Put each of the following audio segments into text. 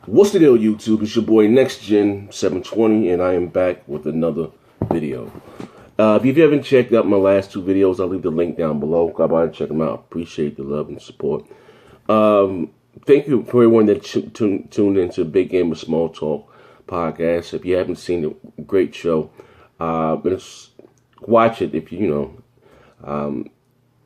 What's the deal, YouTube? It's your boy NextGen720, and I am back with another video. If you haven't checked out my last two videos, I'll leave the link down below. Go by and check them out. Appreciate the love and support. Thank you for everyone that tuned into Big Game of Small Talk podcast. If you haven't seen it, great show. Watch it if you know.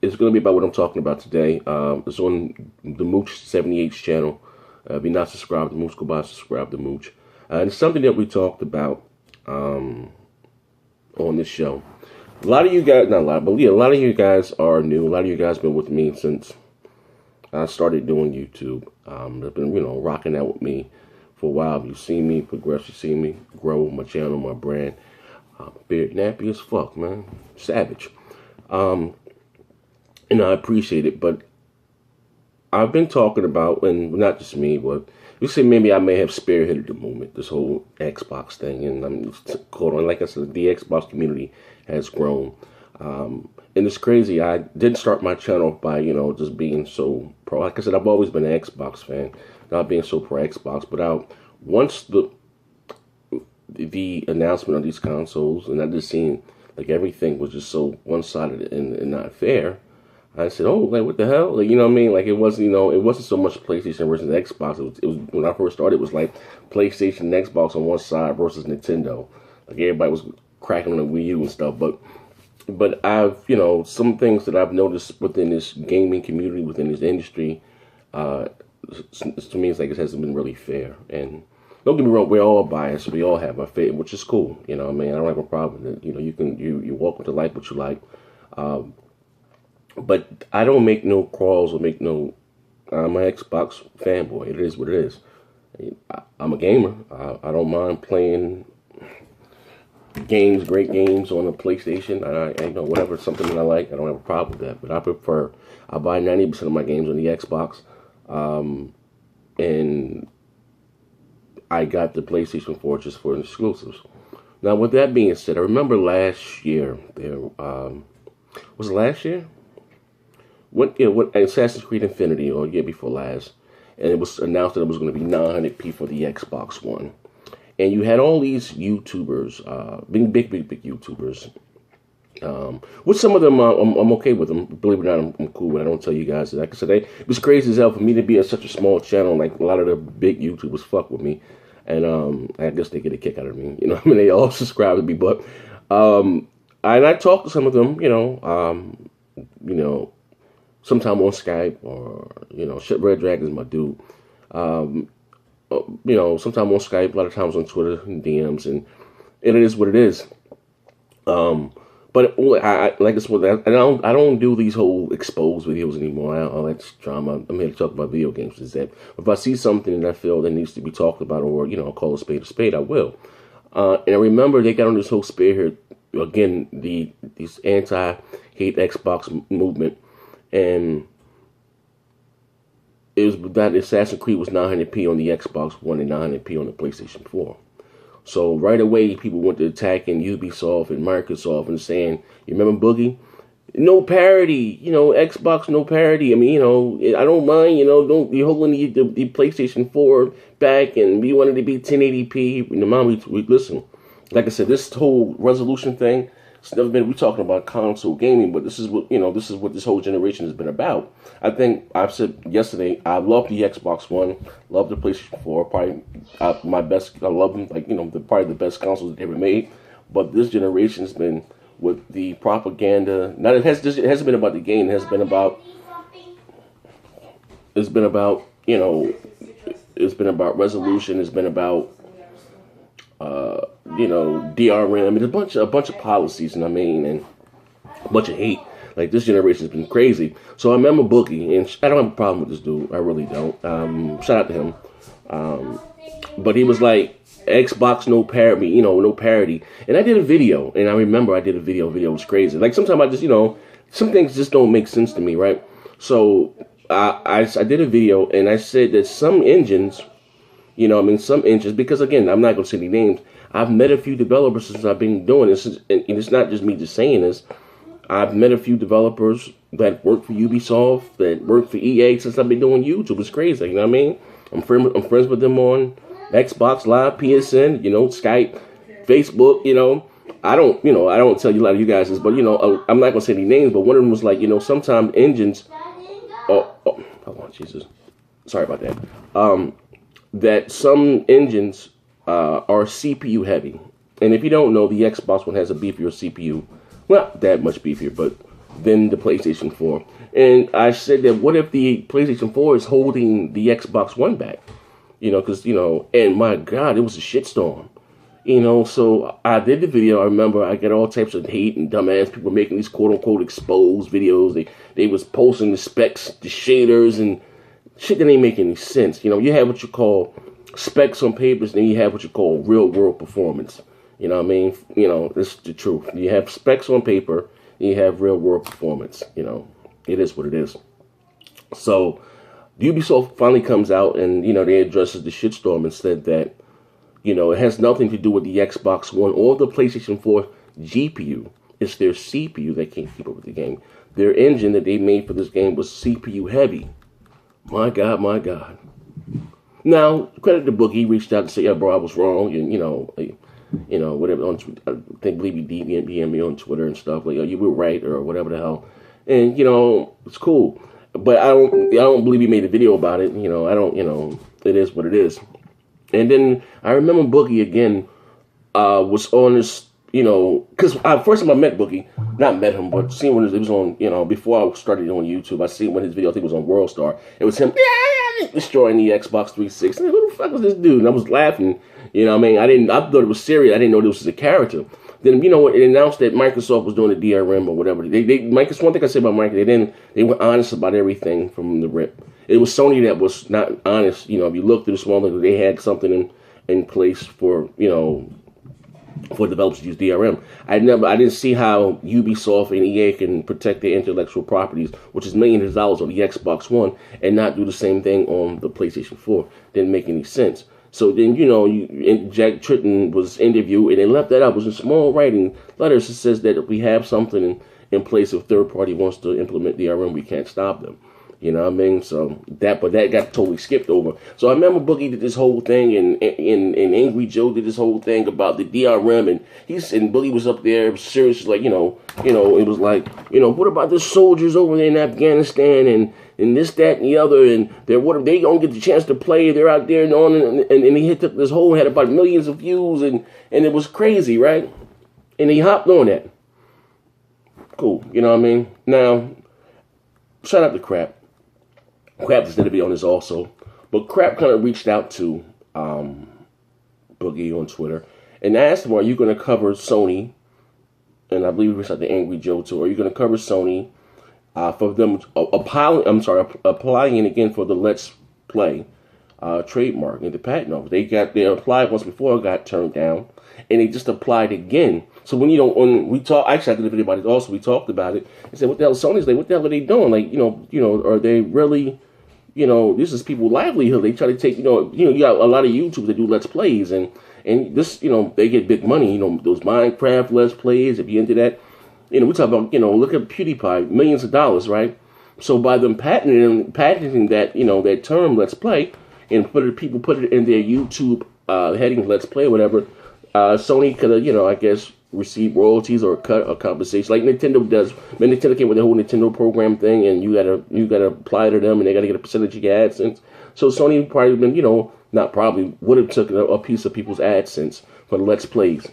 It's going to be about what I'm talking about today. It's on the Mooch78's channel. If you're not subscribed to Mooch, go by and subscribe to Mooch. And it's something that we talked about on this show. A lot of you guys, not a lot, but yeah, a lot of you guys are new. A lot of you guys have been with me since I started doing YouTube. They've been, rocking out with me for a while. You've seen me progress. You've seen me grow my channel, my brand. Beard nappy as fuck, man. Savage. And I appreciate it, but I've been talking about, and not just me, but you say maybe I may have spearheaded the movement, this whole Xbox thing, and I'm caught on. Like I said, the Xbox community has grown, and it's crazy. I didn't start my channel by just being so pro. Like I said, I've always been an Xbox fan, not being so pro Xbox. But once the announcement of these consoles, and I just seen like everything was just so one-sided and not fair. I said, "Oh, like what the hell?" Like, you know what I mean? Like it wasn't, it wasn't so much PlayStation versus Xbox. It was when I first started. It was like PlayStation and Xbox on one side versus Nintendo. Like everybody was cracking on the Wii U and stuff. But I've, some things that I've noticed within this gaming community, within this industry, to me, it's like it hasn't been really fair. And don't get me wrong, we're all biased. We all have our favorite, which is cool. You know what I mean? I don't have a problem with it. You walk into life what you like. But I don't make no calls or make no. I'm an Xbox fanboy. It is what it is. I'm a gamer. I don't mind playing games, great games on a PlayStation. I whatever, something that I like. I don't have a problem with that. But I buy 90% of my games on the Xbox. And I got the PlayStation 4 just for exclusives. Now, with that being said, I remember last year was it last year? What Assassin's Creed Infinity, or year before last, and it was announced that it was going to be 900p for the Xbox One, and you had all these YouTubers, big YouTubers. With some of them, I'm okay with them. Believe it or not, I'm cool with it. I don't tell you guys. Like I said, it was crazy as hell for me to be at such a small channel. Like a lot of the big YouTubers fuck with me, and I guess they get a kick out of me. You know what I mean? They all subscribe to me, but and I talk to some of them. Sometime on Skype, or Red Dragon's my dude. Sometime on Skype, a lot of times on Twitter and DMs, and it is what it is. But I like this one. I don't do these whole exposed videos anymore. All that drama. I'm here to talk about video games. Is that if I see something that I feel that needs to be talked about, or call a spade, I will. And I remember they got on this whole spear here again. These anti-hate Xbox movement. And it was that Assassin's Creed was 900p on the Xbox One and 900p on the PlayStation 4. So right away, people went to attacking Ubisoft and Microsoft and saying, "You remember Boogie? No parity, Xbox no parity. I mean, I don't mind, don't be holding the PlayStation 4 back and we wanted to be 1080p. We listen. Like I said, this whole resolution thing." It's never been. We're talking about console gaming, but this is what this whole generation has been about. I think I've said yesterday. I love the Xbox One, love the PlayStation 4. Probably my best. I love them. Probably the best consoles they ever made. But this generation has been with the propaganda. Now it hasn't been about the game. It has been about. It's been about It's been about resolution. It's been about. DRM, and a bunch of policies, and and a bunch of hate. Like this generation has been crazy. So I remember Boogie, and I don't have a problem with this dude. I really don't. Shout out to him. But he was like, Xbox no parity, no parity. And I did a video, and I remember I did a video. Video was crazy. Like sometimes I just, some things just don't make sense to me, right? So I did a video, and I said that some engines. Some engines, because again, I'm not going to say any names. I've met a few developers since I've been doing this, and it's not just me just saying this. I've met a few developers that work for Ubisoft, that work for EA since I've been doing YouTube. It's crazy, you know what I mean? I'm friends with them on Xbox Live, PSN, Skype, Facebook, I don't tell you a lot of you guys this, but I'm not gonna say any names, but one of them was like, sometimes engines, hold on, Jesus, sorry about that, that some engines are CPU heavy, and if you don't know, the Xbox One has a beefier CPU, well, not that much beefier, but than the PlayStation 4. And I said that what if the PlayStation 4 is holding the Xbox One back? Because, and my God, it was a shitstorm. So I did the video. I remember I got all types of hate and dumbass people making these quote-unquote exposed videos. They was posting the specs, the shaders, and shit that ain't making any sense. You have what you call specs on papers, and then you have what you call real-world performance. You know what I mean? This is the truth. You have specs on paper, and you have real-world performance. It is what it is. So Ubisoft finally comes out and, they addresses the shitstorm and said that, it has nothing to do with the Xbox One or the PlayStation 4 GPU. It's their CPU that can't keep up with the game. Their engine that they made for this game was CPU heavy. My God, my God. Now, credit to Boogie. He reached out and said, yeah, bro, I was wrong. And, whatever. I believe he DM'd me on Twitter and stuff. Like, you were right or whatever the hell. And, it's cool. But I don't believe he made a video about it. It is what it is. And then I remember Boogie again was on this, because first time I met Boogie, not met him, but seen when it was on, before I started on YouTube, I seen when his video, I think it was on World Star. It was him destroying the Xbox 360. Like, who the fuck was this dude? And I was laughing. I thought it was serious. I didn't know this was a character. Then, it announced that Microsoft was doing the DRM or whatever. Microsoft, one thing I say about Microsoft, they were honest about everything from the rip. It was Sony that was not honest. If you look through the small things, they had something in place for, for developers to use DRM. I didn't see how Ubisoft and EA can protect their intellectual properties, which is millions of dollars on the Xbox One, and not do the same thing on the PlayStation 4. Didn't make any sense. So then, Jack Tritton was interviewed, and they left that out. It was in small writing letters. It says that if we have something in place, if third party wants to implement DRM, we can't stop them. You know what I mean? So that got totally skipped over. So I remember Boogie did this whole thing, and Angry Joe did this whole thing about the DRM, and Boogie was up there serious, like, it was like, what about the soldiers over there in Afghanistan and this, that, and the other, and they don't get the chance to play. They're out there and he took this whole, had about millions of views, and it was crazy, right? And he hopped on that. Cool, you know what I mean? Now, shout out to Crap. Crap is going to be on this also, but Crap kind of reached out to Boogie on Twitter and asked him, "Are you going to cover Sony?" And I believe he reached out to Angry Joe too. Are you going to cover Sony for them applying again for the Let's Play trademark in the patent office? They applied once before, got turned down, and they just applied again. So when we talk, actually I did a video about it also. We talked about it and said, "What the hell?" Sony's like, "What the hell are they doing? Like, are they really?" This is people's livelihood. They try to take, you got a lot of YouTubers that do Let's Plays, and this, they get big money. Those Minecraft Let's Plays, if you're into that, we talk about, look at PewDiePie, millions of dollars, right? So by them patenting that, that term Let's Play, and people put it in their YouTube heading Let's Play or whatever, Sony could have, I guess, receive royalties or cut or compensation like Nintendo does. When Nintendo came with the whole Nintendo program thing, and you gotta apply to them, and they gotta get a percentage of your AdSense. So Sony probably been, not probably would have taken a piece of people's AdSense for the Let's Plays,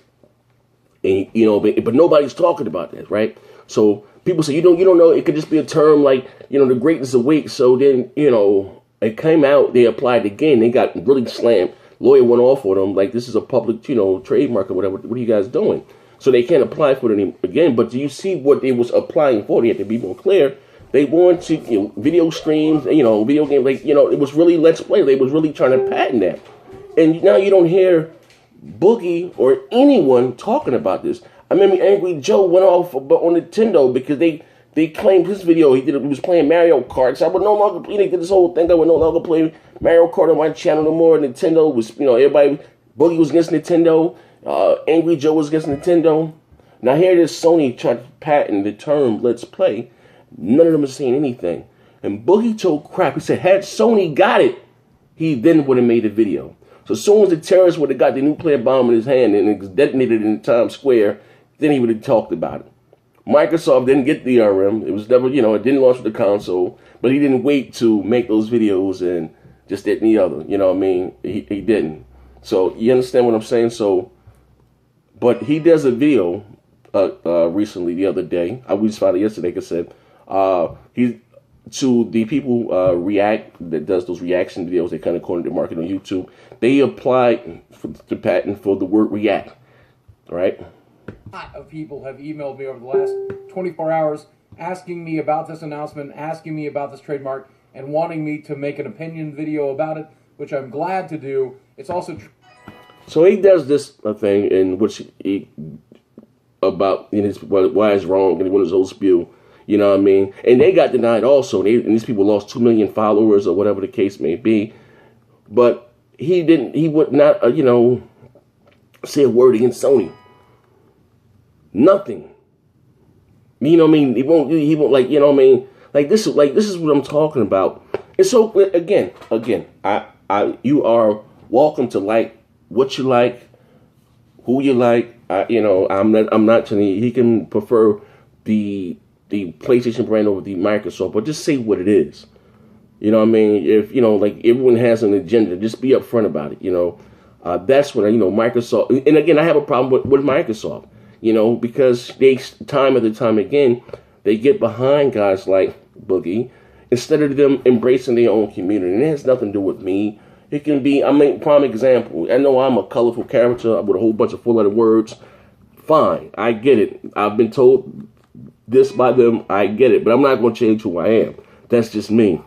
and but nobody's talking about that, right? So people say you don't know. It could just be a term like the greatness awakes. So then it came out. They applied again. They got really slammed. Lawyer went off on them like this is a public trademark or whatever. What are you guys doing? So they can't apply for it again. But do you see what they was applying for? They had to be more clear. They wanted to, video streams, video games. Like, it was really Let's Play. They was really trying to patent that. And now you don't hear Boogie or anyone talking about this. I remember Angry Joe went off on Nintendo because they claimed his video he was playing Mario Kart. So I would no longer play. They did this whole thing. I would no longer play Mario Kart on my channel no more. Nintendo was, everybody. Boogie was against Nintendo. Angry Joe was against Nintendo. Now here it is, Sony tried to patent the term Let's Play. None of them are saying anything. And Boogie told Crap. He said, had Sony got it, he then would have made a video. So as soon as the terrorist would have got the nuclear bomb in his hand and it was detonated in Times Square, then he would have talked about it. Microsoft didn't get the DRM. It was never, it didn't launch with the console, but he didn't wait to make those videos and just that and the other. You know what I mean? He didn't. So you understand what I'm saying? So, but he does a video recently, the other day. We just found it yesterday. Like I said, he to the people React that does those reaction videos. They kind of cornered the market on YouTube. They applied for the patent for the word react. All right. A lot of people have emailed me over the last 24 hours asking me about this announcement, asking me about this trademark, and wanting me to make an opinion video about it, which I'm glad to do. It's also so he does this thing in which he about why it's wrong and he went his whole spew. You know what I mean? And they got denied also. And these people lost 2 million followers or whatever the case may be. But he didn't. He would not, say a word against Sony. Nothing. You know what I mean? He won't like, you know what I mean? Like this is what I'm talking about. And so again, you are welcome to like what you like, who you like. I'm not telling you he can prefer the PlayStation brand over the Microsoft, but just say what it is. You know what I mean? If like everyone has an agenda, just be upfront about it. That's what Microsoft. And again, I have a problem with Microsoft. Because they time and time again, they get behind guys like Boogie instead of them embracing their own community. And it has nothing to do with me. It can be, prime example. I know I'm a colorful character with a whole bunch of four-letter words. Fine, I get it. I've been told this by them. I get it. But I'm not going to change who I am. That's just me.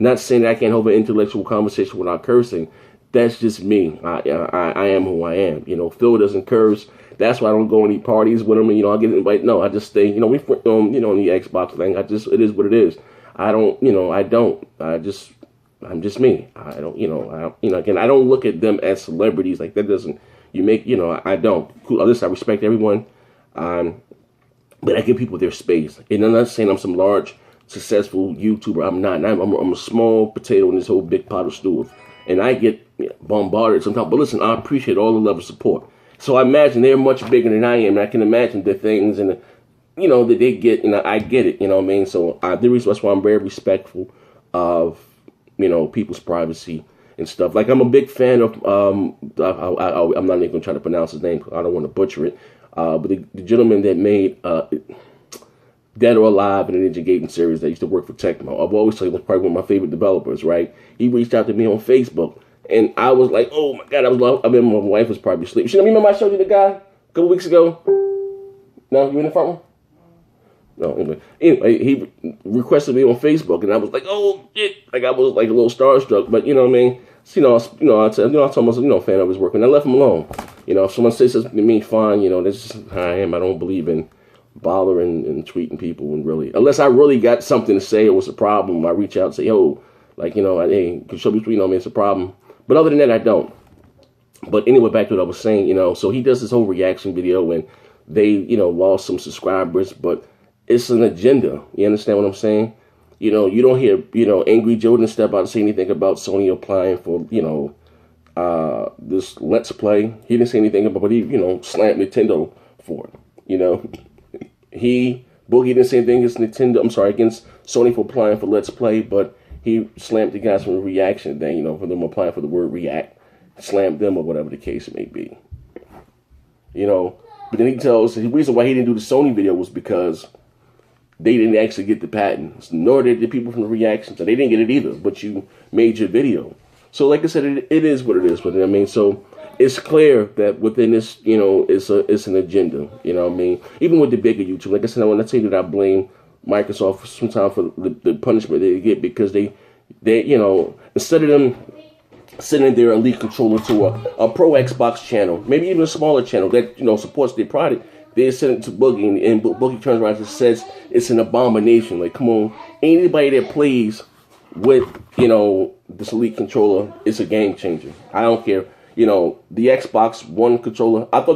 Not saying that I can't hold an intellectual conversation without cursing. That's just me. I am who I am. Phil doesn't curse. That's why I don't go any parties with him. And, I get invited. No, I just stay. We on the Xbox thing. It is what it is. I don't. I'm just me. I don't. Again, I don't look at them as celebrities. Like that doesn't. I don't. Cool. Listen, I respect everyone. But I give people their space. And I'm not saying I'm some large, successful YouTuber. I'm not. I'm a small potato in this whole big pot of stew. And I get bombarded sometimes. But listen, I appreciate all the love and support. So I imagine they're much bigger than I am. And I can imagine the things and that they get. I get it. You know what I mean? So that's why I'm very respectful of people's privacy and stuff. Like I'm a big fan of. I'm not even gonna try to pronounce his name. I don't want to butcher it. But the gentleman that made Dead or Alive and the Ninja Gaiden series that used to work for Tecmo. I've always said he was probably one of my favorite developers. Right? He reached out to me on Facebook. And I was like, oh my God, I mean, my wife was probably asleep. You remember I showed you the guy a couple weeks ago? No, you in the front one? No, anyway, he requested me on Facebook, and I was like, oh shit, like I was like a little starstruck, but you know what I mean? So, I told myself, fan of his work, and I left him alone. If someone says something to me, fine, that's just how I am. I don't believe in bothering and tweeting people, and really, unless I really got something to say or was a problem, I reach out and say, yo, like, hey, can you show me, it's a problem. But other than that, I don't. But anyway, back to what I was saying, so he does this whole reaction video and they, lost some subscribers, but it's an agenda. You understand what I'm saying? You don't hear, Angry Joe didn't step out and say anything about Sony applying for, this Let's Play. He didn't say anything about, but he, slammed Nintendo for it. Boogie didn't say anything against Sony for applying for Let's Play, but he slammed the guys from the reaction thing, for them applying for the word react. Slammed them or whatever the case may be. But then he tells the reason why he didn't do the Sony video was because they didn't actually get the patent. Nor did the people from the reaction. So they didn't get it either, but you made your video. So like I said, it is what it is. But so it's clear that within this, it's an agenda. You know what I mean? Even with the bigger YouTube. Like I said, when I say that I blame Microsoft sometimes for the punishment they get because they instead of them sending their elite controller to a pro Xbox channel, maybe even a smaller channel that supports their product, they send it to Boogie, and Boogie turns around and says it's an abomination. Like, come on, anybody that plays with this elite controller, it's a game changer. I don't care. The Xbox One controller, I thought the